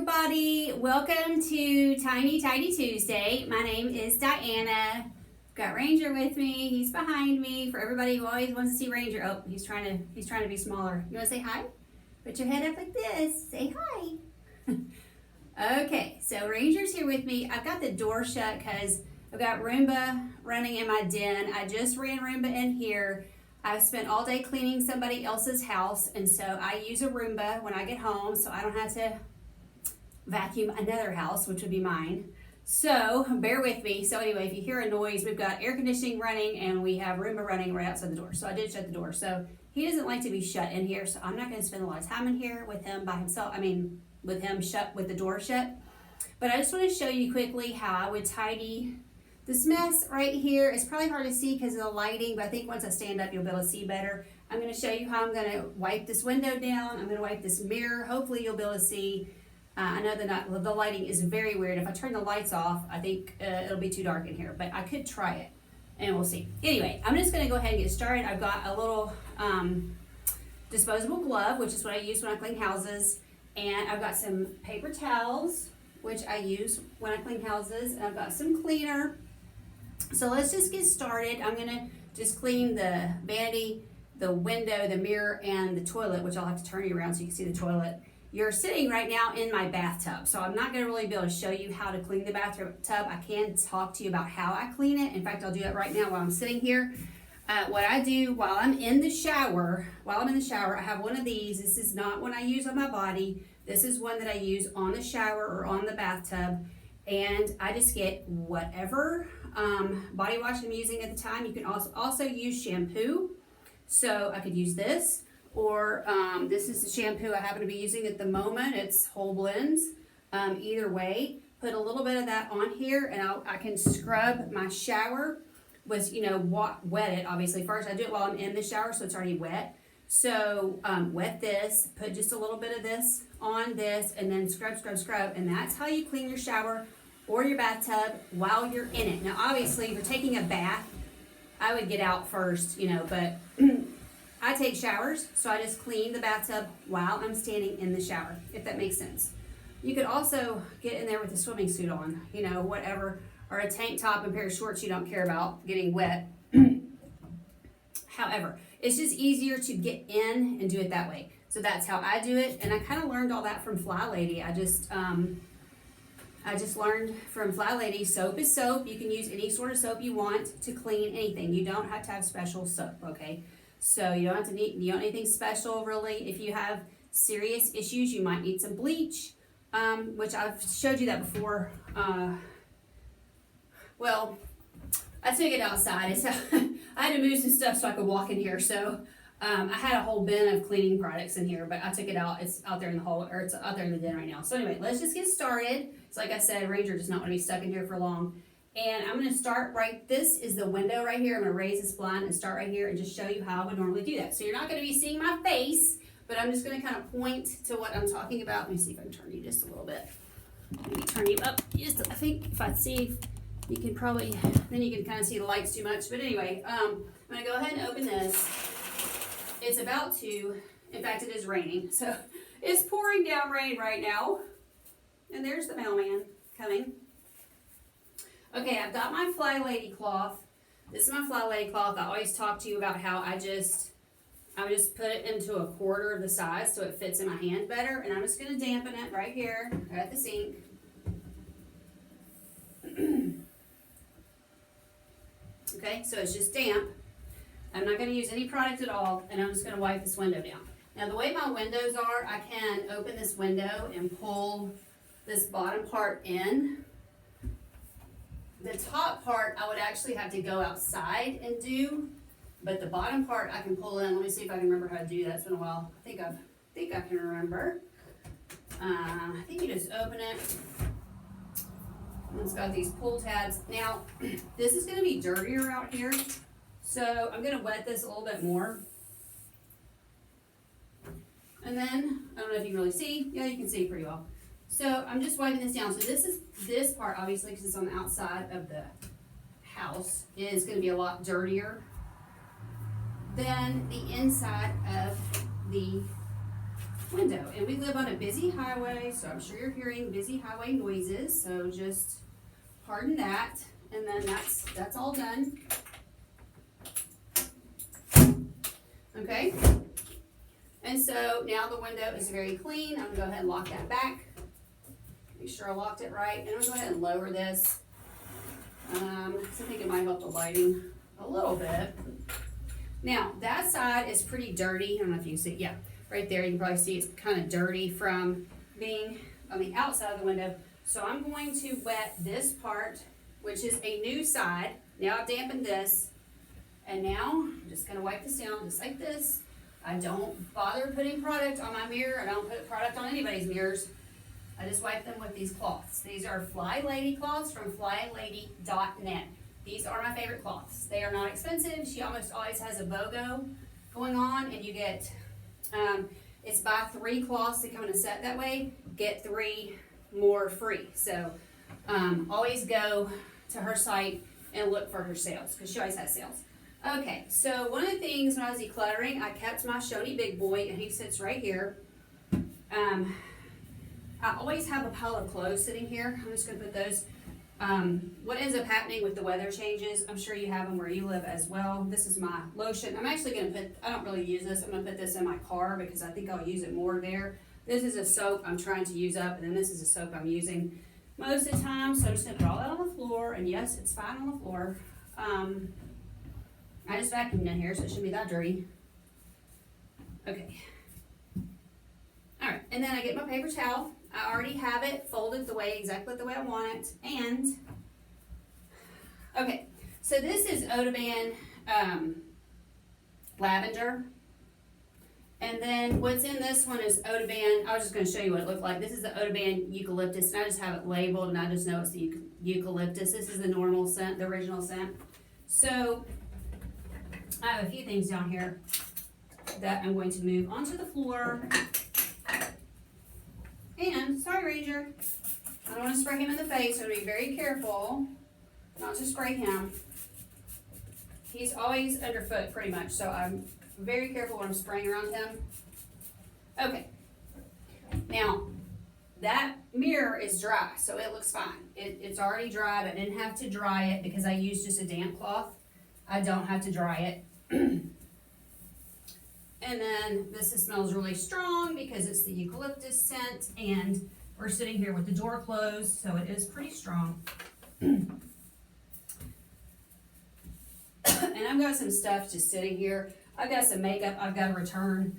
everybody. Welcome to Tiny Tidy Tuesday. My name is Diana. Got Ranger with me. He's behind me. For everybody who always wants to see Ranger, oh, he's trying to be smaller. You want to say hi? Put your head up like this. Say hi. Okay, so Ranger's here with me. I've got the door shut because I've got Roomba running in my den. I just ran Roomba in here. I've spent all day cleaning somebody else's house, and so I use a Roomba when I get home so I don't have to vacuum another house, which would be mine. So bear with me. So anyway, if you hear a noise, we've got air conditioning running and we have Roomba running right outside the door. So I did shut the door. So he doesn't like to be shut in here, so I'm not going to spend a lot of time in here with him by himself. With him shut, with the door shut. But I just want to show you quickly how I would tidy this mess right here. It's probably hard to see because of the lighting, but I think once I stand up, you'll be able to see better. I'm going to show you how I'm going to wipe this window down. I'm going to wipe this mirror. Hopefully you'll be able to see. I know the lighting is very weird. If I turn the lights off, I think it'll be too dark in here, but I could try it and we'll see. Anyway, I'm just going to go ahead and get started. I've got a little disposable glove, which is what I use when I clean houses. And I've got some paper towels, which I use when I clean houses. And I've got some cleaner. So let's just get started. I'm gonna just clean the vanity, the window, the mirror, and the toilet, which I'll have to turn you around so you can see the toilet. You're sitting right now in my bathtub, so I'm not gonna really be able to show you how to clean the bathtub. I can talk to you about how I clean it. In fact, I'll do it right now while I'm sitting here. What I do while I'm in the shower, I have one of these. This is not one I use on my body. This is one that I use on the shower or on the bathtub. And I just get whatever body wash I'm using at the time. You can also use shampoo. So I could use this, or this is the shampoo I happen to be using at the moment. It's Whole Blends. Either way, put a little bit of that on here, and I can scrub my shower with, wet it, obviously. First, I do it while I'm in the shower, so it's already wet. So wet this, put just a little bit of this on this, and then scrub, and that's how you clean your shower or your bathtub while you're in it. Now, obviously, if you're taking a bath, I would get out first, but I take showers, so I just clean the bathtub while I'm standing in the shower, if that makes sense. You could also get in there with a swimming suit on, whatever, or a tank top and pair of shorts you don't care about getting wet. However, it's just easier to get in and do it that way. So that's how I do it, and I kind of learned all that from Fly Lady. I just learned from Fly Lady, soap is soap. You can use any sort of soap you want to clean anything. You don't have to have special soap, okay? So you don't need anything special, really. If you have serious issues, you might need some bleach, which I've showed you that before. Well, I took it outside. I had to move some stuff so I could walk in here. So I had a whole bin of cleaning products in here, but I took it out. It's out there in the hall, or it's out there in the den right now. So anyway, let's just get started. So like I said, Ranger does not want to be stuck in here for long. And I'm going to start this is the window right here. I'm going to raise this blind and start right here and just show you how I would normally do that. So you're not going to be seeing my face, but I'm just going to kind of point to what I'm talking about. Let me see if I can turn you just a little bit. Maybe turn you up just, I think if I see, you can probably, then you can kind of see the lights too much. But anyway, I'm going to go ahead and open this. It's about to, in fact, it is raining. So it's pouring down rain right now. And there's the mailman coming. Okay, I've got my Fly Lady cloth. This is my Fly Lady cloth. I always talk to you about how I would just put it into a quarter of the size so it fits in my hand better. And I'm just going to dampen it right here at the sink. Okay, so it's just damp. I'm not going to use any product at all, and I'm just going to wipe this window down. Now, the way my windows are, I can open this window and pull this bottom part in. The top part, I would actually have to go outside and do, but the bottom part I can pull in. Let me see if I can remember how to do that. It's been a while. I think I can remember. I think you just open it. It's got these pull tabs. Now, this is going to be dirtier out here, so I'm going to wet this a little bit more. And then, I don't know if you can really see. Yeah, you can see pretty well. So I'm just wiping this down. So this part, obviously, because it's on the outside of the house, is going to be a lot dirtier than the inside of the window. And we live on a busy highway, so I'm sure you're hearing busy highway noises, so just pardon that. And then that's all done. Okay. And so now the window is very clean. I'm gonna go ahead and lock that back. Make sure I locked it right. And I'm gonna go ahead and lower this. So I think it might help the lighting a little bit. Now, that side is pretty dirty. I don't know if you can see it. Yeah, right there. You can probably see it's kind of dirty from being on the outside of the window. So I'm going to wet this part, which is a new side. Now I've dampened this. And now I'm just going to wipe this down just like this. I don't bother putting product on my mirror. I don't put product on anybody's mirrors. I just wipe them with these cloths. These are Fly Lady cloths from flylady.net. These are my favorite cloths. They are not expensive. She almost always has a BOGO going on, and you get, it's buy 3 cloths that come in a set that way, get 3 more free. So always go to her site and look for her sales, because she always has sales. Okay, so one of the things when I was decluttering, I kept my Shoney Big Boy, and he sits right here. I always have a pile of clothes sitting here. I'm just going to put those. What ends up happening with the weather changes, I'm sure you have them where you live as well. This is my lotion. I'm actually going to put, I don't really use this. I'm going to put this in my car because I think I'll use it more there. This is a soap I'm trying to use up, and then this is a soap I'm using most of the time. So I'm just going to put all that on the floor, and yes, it's fine on the floor. I just vacuumed in here, so it shouldn't be that dirty. Okay. All right, and then I get my paper towel. I already have it folded exactly the way I want it. And, okay, so this is Odoban Lavender. And then what's in this one is Odoban, I was just going to show you what it looked like. This is the Odoban Eucalyptus, and I just have it labeled, and I just know it's the Eucalyptus. This is the normal scent, the original scent. So, I have a few things down here that I'm going to move onto the floor. And, sorry Ranger, I don't want to spray him in the face, so be very careful not to spray him. He's always underfoot pretty much, so I'm very careful when I'm spraying around him. Okay, now that mirror is dry, so it looks fine. It's already dried. I didn't have to dry it because I used just a damp cloth. I don't have to dry it. And then this smells really strong because it's the eucalyptus scent, and we're sitting here with the door closed, so it is pretty strong. And I've got some stuff just sitting here. I've got some makeup I've got to return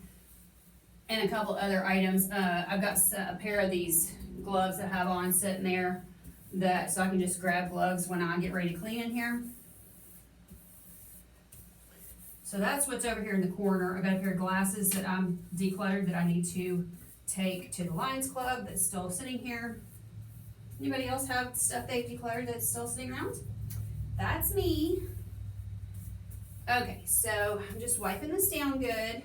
and a couple other items. I've got a pair of these gloves that I have on sitting there so I can just grab gloves when I get ready to clean in here. So that's what's over here in the corner. I've got a pair of glasses that I'm decluttered that I need to take to the Lions Club that's still sitting here. Anybody else have stuff they've decluttered that's still sitting around? That's me. Okay, so I'm just wiping this down good.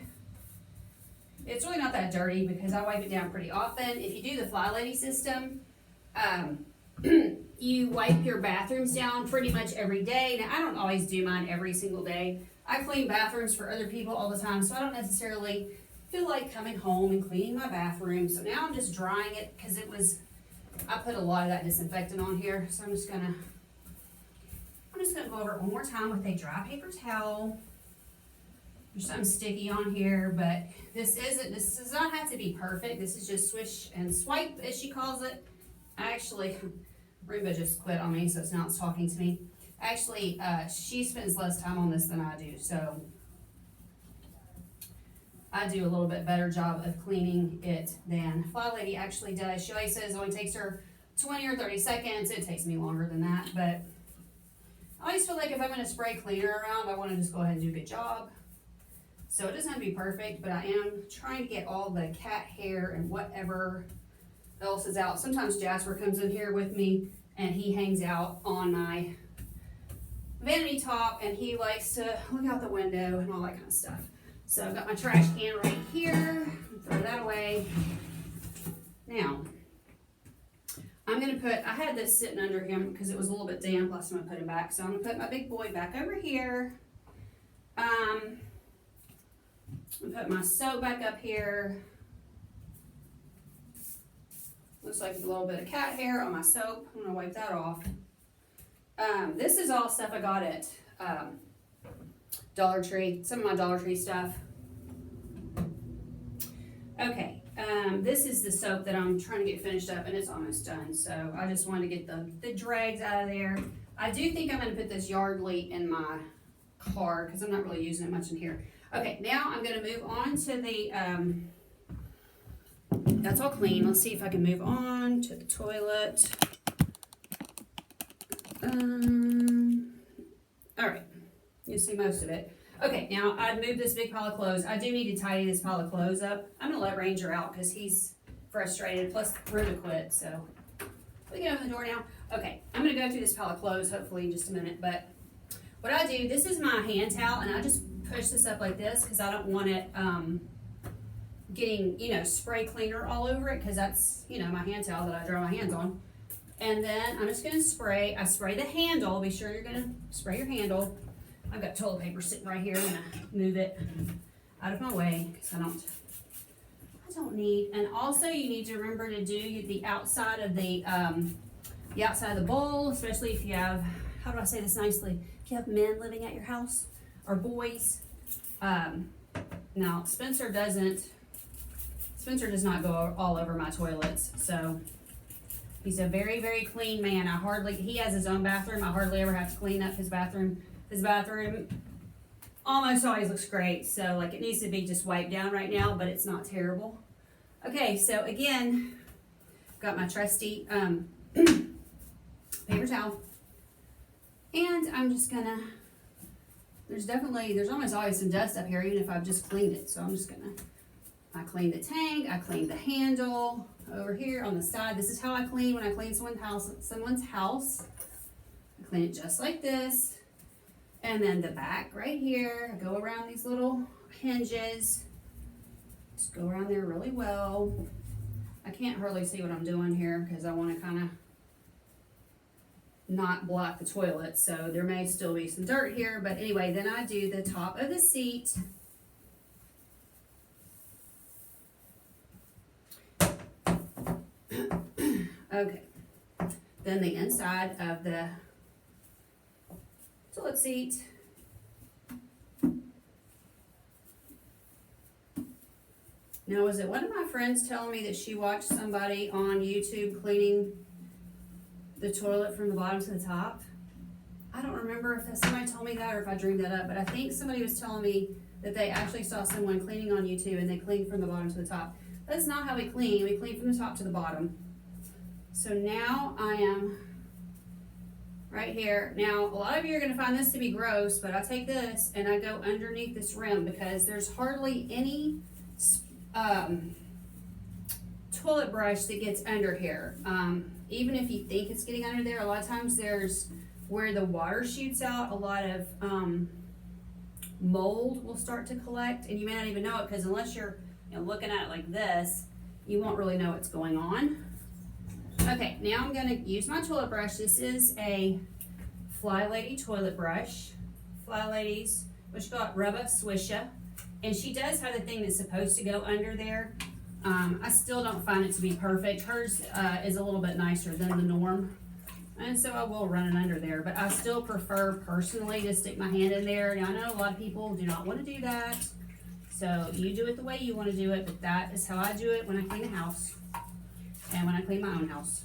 It's really not that dirty because I wipe it down pretty often. If you do the Fly Lady system, you wipe your bathrooms down pretty much every day. Now, I don't always do mine every single day. I clean bathrooms for other people all the time, so I don't necessarily feel like coming home and cleaning my bathroom. So now I'm just drying it because I put a lot of that disinfectant on here. So I'm just gonna go over it one more time with a dry paper towel. There's something sticky on here, but this does not have to be perfect. This is just swish and swipe, as she calls it. Actually, Roomba just quit on me, so now it's talking to me. Actually, she spends less time on this than I do, so I do a little bit better job of cleaning it than Fly Lady actually does. She always says it only takes her 20 or 30 seconds. It takes me longer than that, but I always feel like if I'm going to spray cleaner around, I want to just go ahead and do a good job. So it doesn't have to be perfect, but I am trying to get all the cat hair and whatever else is out. Sometimes Jasper comes in here with me and he hangs out on my vanity top and he likes to look out the window and all that kind of stuff. So I've got my trash can right here. Throw that away. Now, I'm going to I had this sitting under him because it was a little bit damp last time I put him back. So I'm going to put my big boy back over here. I'm going to put my soap back up here. Looks like a little bit of cat hair on my soap. I'm gonna wipe that off. This is all stuff I got at Dollar Tree, some of my Dollar Tree stuff. Okay, this is the soap that I'm trying to get finished up, and it's almost done. So I just wanted to get the dregs out of there. I do think I'm gonna put this Yardley in my car because I'm not really using it much in here. Okay, now I'm gonna move on to the, that's all clean. Let's see if I can move on to the toilet. All right, you see most of it. Okay, now I've moved this big pile of clothes. I do need to tidy this pile of clothes up. I'm gonna let Ranger out because he's frustrated, plus Rhoda quit, so. We can open the door now. Okay, I'm gonna go through this pile of clothes hopefully in just a minute, but what I do, this is my hand towel, and I just push this up like this because I don't want it getting, spray cleaner all over it, because that's, my hand towel that I dry my hands on. And then I'm just gonna spray. I spray the handle. Be sure you're gonna spray your handle. I've got toilet paper sitting right here. I'm gonna move it out of my way because I don't need. And also you need to remember to do the outside of the outside of the bowl, especially if you have, how do I say this nicely? If you have men living at your house or boys. Now Spencer does not go all over my toilets, so he's a very, very clean man. He has his own bathroom. I hardly ever have to clean up his bathroom. His bathroom almost always looks great, so like it needs to be just wiped down right now, but it's not terrible. Okay, so again, got my trusty paper towel, and I'm just gonna, there's almost always some dust up here, even if I've just cleaned it, so I'm just gonna, I cleaned the tank, I cleaned the handle over here on the side. This is how I clean when I clean someone's house. I clean it just like this. And then the back right here, I go around these little hinges. Just go around there really well. I can't hardly see what I'm doing here because I want to kind of not block the toilet. So there may still be some dirt here, but anyway, then I do the top of the seat. Okay, then the inside of the toilet seat. Now, was it one of my friends telling me that she watched somebody on YouTube cleaning the toilet from the bottom to the top? I don't remember if somebody told me that or if I dreamed that up, but I think somebody was telling me that they actually saw someone cleaning on YouTube and they cleaned from the bottom to the top. That's not how we clean. We clean from the top to the bottom. So now I am right here. Now, a lot of you are going to find this to be gross, but I take this and I go underneath this rim because there's hardly any toilet brush that gets under here. Even if you think it's getting under there, a lot of times there's where the water shoots out, a lot of mold will start to collect, and you may not even know it because unless you're looking at it like this, you won't really know what's going on. Okay, now I'm going to use my toilet brush. This is a Fly Lady toilet brush. Fly Lady's, which got Rubba Swisha. And she does have the thing that's supposed to go under there. I still don't find it to be perfect. Hers is a little bit nicer than the norm. And so I will run it under there. But I still prefer personally to stick my hand in there. Now I know a lot of people do not want to do that. So you do it the way you want to do it. But that is how I do it when I clean a house. And when I clean my own house.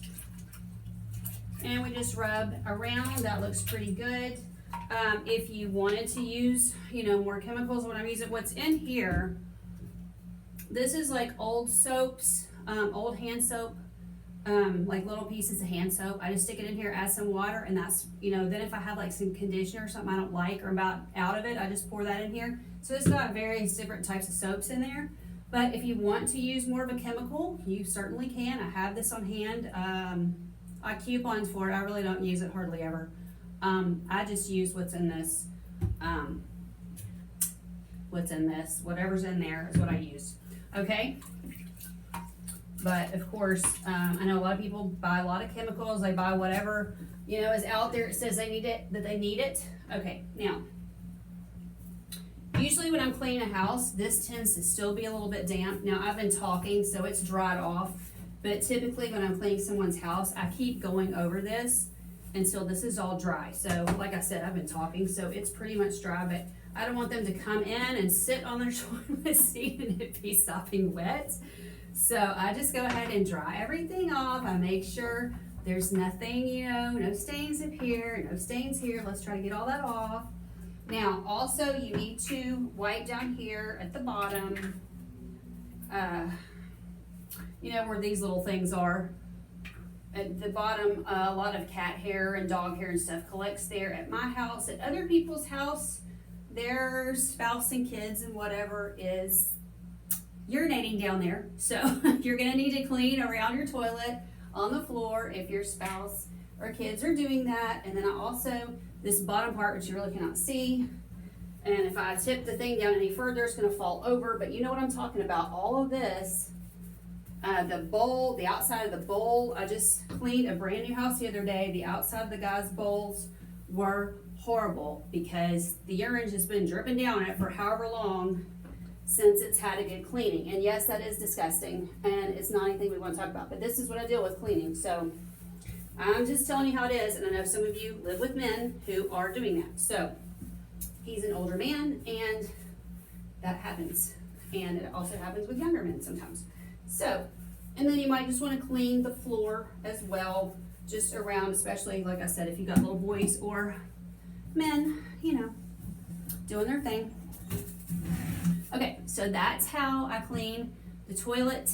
And we just rub around. That looks pretty good. If you wanted to use, more chemicals, when I'm using what's in here, this is like old soaps, old hand soap, like little pieces of hand soap. I just stick it in here, add some water, and that's, then if I have like some conditioner or something I don't like or about out of it, I just pour that in here. So it's got various different types of soaps in there. But if you want to use more of a chemical, you certainly can. I have this on hand. I coupons for it. I really don't use it hardly ever. I just use what's in this. Whatever's in there is what I use. Okay? But of course, I know a lot of people buy a lot of chemicals. They buy whatever, is out there. It says they need it. Okay, now. Usually when I'm cleaning a house, this tends to still be a little bit damp. Now I've been talking, so it's dried off. But typically when I'm cleaning someone's house, I keep going over this until this is all dry. So like I said, I've been talking, so it's pretty much dry, but I don't want them to come in and sit on their toilet seat and it be sopping wet. So I just go ahead and dry everything off. I make sure there's nothing, you know, no stains up here, no stains here. Let's try to get all that off. Now, also you need to wipe down here at the bottom, you know, where these little things are. At the bottom, a lot of cat hair and dog hair and stuff collects there at my house. At other people's house, their spouse and kids and whatever is urinating down there. So you're gonna need to clean around your toilet, on the floor, if your spouse or kids are doing that. And then I also, this bottom part, which you really cannot see, and if I tip the thing down any further, it's gonna fall over, but you know what I'm talking about. All of this, the bowl, the outside of the bowl, I just cleaned a brand new house the other day. The outside of the guy's bowls were horrible because the urine has been dripping down it for however long since it's had a good cleaning. And yes, that is disgusting, and it's not anything we want to talk about, but this is what I deal with cleaning. So I'm just telling you how it is, and I know some of you live with men who are doing that. So he's an older man, and that happens. And it also happens with younger men sometimes. So, and then you might just want to clean the floor as well, just around, especially, like I said, if you got little boys or men, you know, doing their thing. Okay, so that's how I clean the toilet.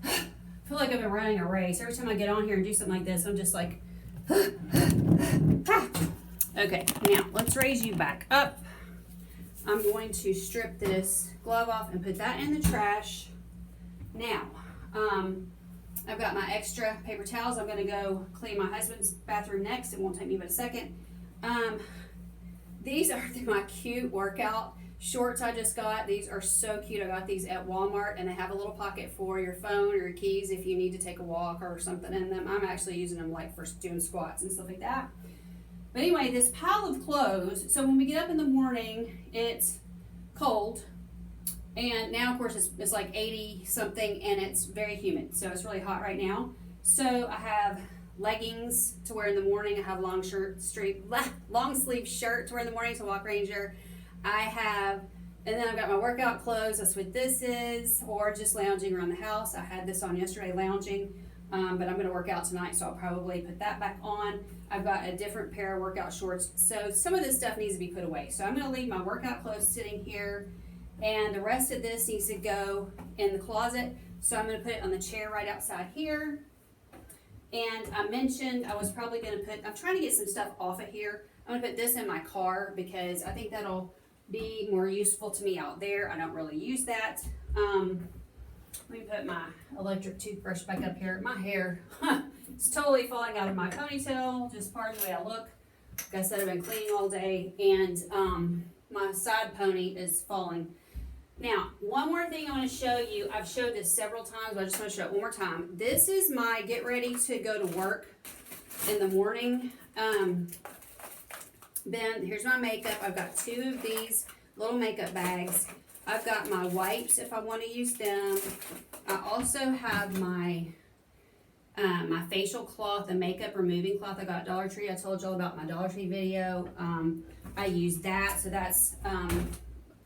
I feel like I've been running a race. Every time I get on here and do something like this, I'm just like, okay, now let's raise you back up. I'm going to strip this glove off and put that in the trash. Now, I've got my extra paper towels. I'm gonna go clean my husband's bathroom next. It won't take me but a second. These are my cute workout shorts I just got. These are so cute. I got these at Walmart, and they have a little pocket for your phone or your keys if you need to take a walk or something in them. I'm actually using them like for doing squats and stuff like that. But anyway, this pile of clothes, so when we get up in the morning, it's cold. And now, of course, it's like 80 something and it's very humid. So it's really hot right now. So I have leggings to wear in the morning. I have long sleeve shirt to wear in the morning to walk ranger. I have, and then I've got my workout clothes. That's what this is, or just lounging around the house. I had this on yesterday lounging, but I'm going to work out tonight, so I'll probably put that back on. I've got a different pair of workout shorts. So some of this stuff needs to be put away. So I'm going to leave my workout clothes sitting here, and the rest of this needs to go in the closet. So I'm going to put it on the chair right outside here. And I mentioned I was probably going to I'm trying to get some stuff off of here. I'm going to put this in my car because I think that'll be more useful to me out there. I don't really use that. Let me put my electric toothbrush back up here. My hair is totally falling out of my ponytail. Just pardon the way I look. Like I said, I've been cleaning all day, and my side pony is falling. Now, one more thing I want to show you. I've showed this several times, but I just want to show it one more time. This is my get ready to go to work in the morning bin. Here's my makeup. I've got 2 of these little makeup bags. I've got my wipes if I want to use them. I also have my my facial cloth, the makeup removing cloth I got at Dollar Tree. I told y'all about my Dollar Tree video. I use that, so that's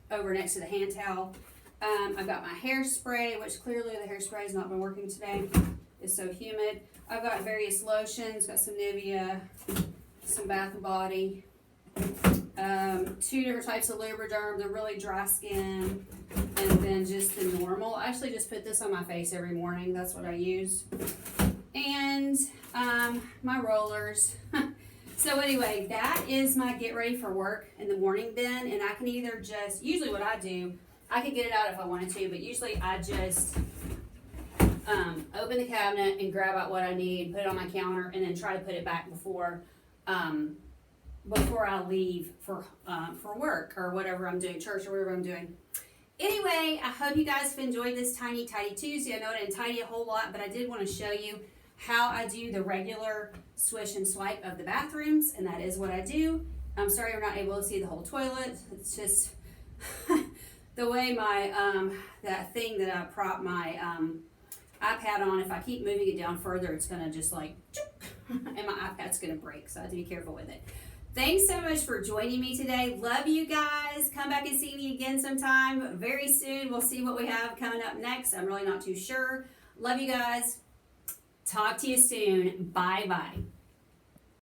over next to the hand towel. I've got my hairspray, which clearly the hairspray has not been working today. It's so humid. I've got various lotions, got some Nivea, some Bath & Body, 2 different types of Lubriderm, the really dry skin, and then just the normal. I actually just put this on my face every morning. That's what I use. And my rollers. So anyway, that is my get ready for work in the morning bin, and I can either just, usually what I do, I could get it out if I wanted to, but usually I just open the cabinet and grab out what I need, put it on my counter, and then try to put it back before I leave for work or whatever I'm doing, church or whatever I'm doing. Anyway, I hope you guys have enjoyed this Tiny Tidy Tuesday. I know I didn't tidy a whole lot, but I did want to show you how I do the regular swish and swipe of the bathrooms, and that is what I do. I'm sorry you're not able to see the whole toilet. It's just the way my that thing that I prop my iPad on. If I keep moving it down further, it's gonna just like, and my iPad's gonna break, so I have to be careful with it. Thanks so much for joining me today. Love you guys. Come back and see me again sometime very soon. We'll see what we have coming up next. I'm really not too sure. Love you guys. Talk to you soon. Bye-bye.